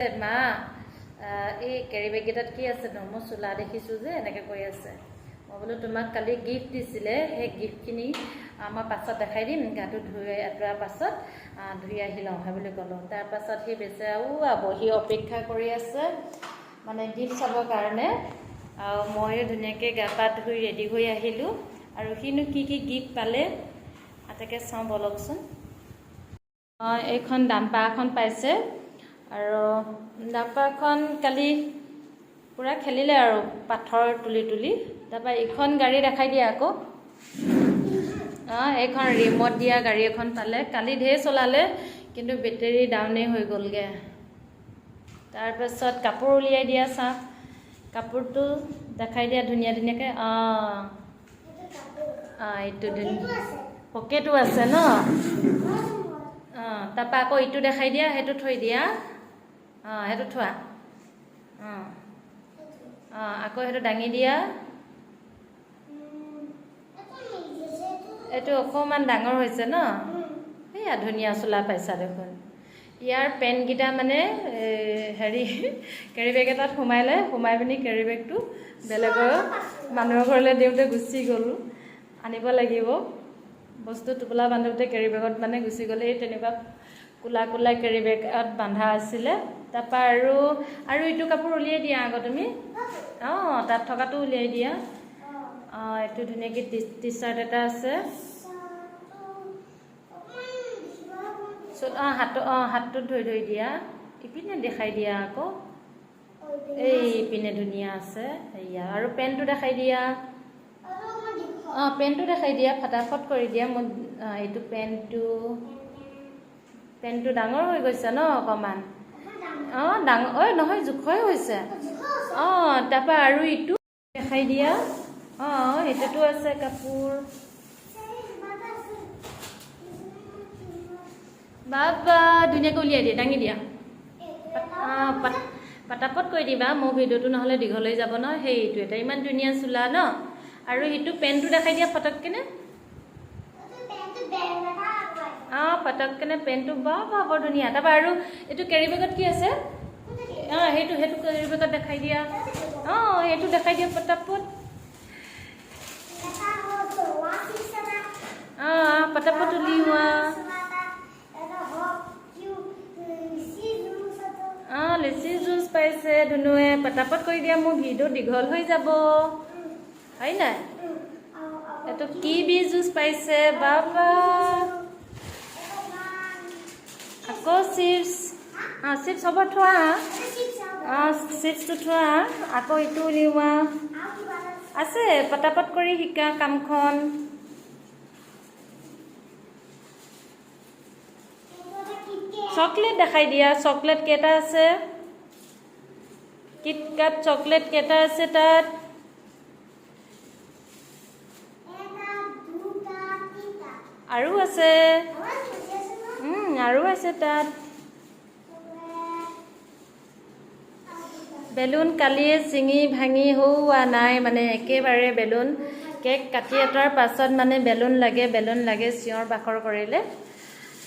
মা এই কেৰি বেগকেইটাত কি আছে ন? মই চোলা দেখিছোঁ যে এনেকৈ কৈ আছে। মই বোলো তোমাক কালি গিফ্ট দিছিলে, সেই গিফ্টখিনি মই পাছত দেখাই দিম, গাটো ধুই আঁতৰাৰ পাছত ধুই আহি লওঁ সেই বুলি ক'লোঁ। তাৰপাছত সি বেচেৰাও বহি অপেক্ষা কৰি আছে মানে গিফ্ট চাবৰ কাৰণে। আৰু ময়ো ধুনীয়াকৈ গা পা ধুই ৰেডি হৈ আহিলোঁ। আৰু সিনো কি কি গিফ্ট পালে তাকে চাওঁ বলকচোন। এইখন ডাম্পাৰ এখন পাইছে আৰু ডাম্পাৰখন কালি পূৰা খেলিলে আৰু পাথৰ তুলি তুলি। তাৰপৰা এইখন গাড়ী দেখাই দিয়ে আকৌ। এইখন ৰিম'ট দিয়া গাড়ী এখন পালে। কালি ঢেৰ চলালে কিন্তু বেটেৰী ডাউনেই হৈ গ'লগৈ। তাৰপাছত কাপোৰ উলিয়াই দিয়া চাওঁ, কাপোৰটো দেখাই দিয়া ধুনীয়া ধুনীয়াকৈ। এইটো ধুনীয়া পকেটো আছে ন। তাৰপৰা আকৌ ইটো দেখাই দিয়া, সেইটো থৈ দিয়া। সেইটো থোৱা। আকৌ সেইটো দাঙি দিয়া। এইটো অকণমান ডাঙৰ হৈছে ন। সেয়া ধুনীয়া চোলা পাইছা দেখোন। ইয়াৰ পেণ্টকেইটা মানে হেৰি কেৰি বেগ এটাত সোমাই পিনি কেৰি বেগটো বেলেগৰ মানুহৰ ঘৰলৈ দিওঁতে গুচি গ'ল। আনিব লাগিব বস্তু টোপোলা বান্ধোতে কেৰি বেগত মানে গুচি গ'লে। এই তেনেকুৱা কোলা কোলা কেৰি বেগত বান্ধা আছিলে। তাৰপৰা আৰু ইটো কাপোৰ উলিয়াই দিয়া আকৌ তুমি। তাত থকাটো উলিয়াই দিয়া। এইটো ধুনীয়াকৈ টি চাৰ্ট এটা আছে। হাতটোত ধৰি দিয়া। ইপিনে দেখাই দিয়া আকৌ। এইপিনে ধুনীয়া আছে সেয়া। আৰু পেণ্টটো দেখাই দিয়া। পেণ্টটো দেখাই দিয়া, ফটাফট কৰি দিয়া। মই এইটো পেণ্টটো ডাঙৰ হৈ গৈছে ন অকণমান। ডাঙৰ নহয়, জোখৰে হৈছে। তাৰপৰা আৰু ইটো দেখাই দিয়া। সেইটোতো আছে কাপোৰ। বাবা ধুনীয়াকৈ উলিয়াই দিয়া, দাঙি দিয়া। পটাপট কৰি দিবা, মোৰ ভিডিঅ'টো নহ'লে দীঘল হৈ যাব ন। সেইটো এটা ইমান ধুনীয়া চোলা ন। আৰু সিটো পেণ্টটো দেখাই দিয়া ফটককেনে। ফটককেনে পেণ্টটো বৰ ধুনীয়া। তাৰপৰা আৰু এইটো কেৰি বেগত কি আছে? সেইটো কেৰি বেগত দেখাই দিয়া। সেইটো দেখাই দিয়া পটাপট। পটাপট উলিওৱা। লিচি জুচ পাইছে ধুনুৱে। পটাপট কৰি দিয়া, মোৰ ভিডিঅ' দীঘল হৈ যাব হয় নাই। এইটো কিৱি জুচ পাইছে বাবা। আকৌ চিপছ হ'ব থোৱা। চিপছটো থোৱা। আকৌ ইটো উলিওৱা। আছে পটাপট কৰি শিকা কামখন। চকলেট দেখাই দিয়া। চকলেট কেইটা আছে? কিটকাট চকলেট কেইটা আছে তাত? আৰু আছে। আৰু আছে তাত। বেলুন কালিয়ে ছিঙি ভাঙি হোৱা নাই মানে একেবাৰে বেলুন। কেক কাটি এটাৰ পাছত মানে বেলুন লাগে চিঞৰ বাখৰ কৰিলে।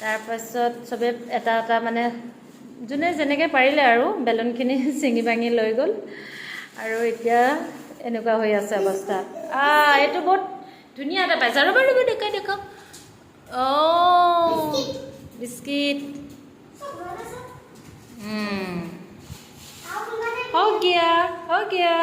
তাৰপাছত চবে এটা এটা মানে যোনে যেনেকৈ পাৰিলে আৰু বেলুনখিনি ছিঙি ভাঙি লৈ গ'ল। আৰু এতিয়া এনেকুৱা হৈ আছে অৱস্থা। এইটো বহুত ধুনীয়া এটা পাইছে। ৰ'বা দেখাওক। বিস্কিট। हो गया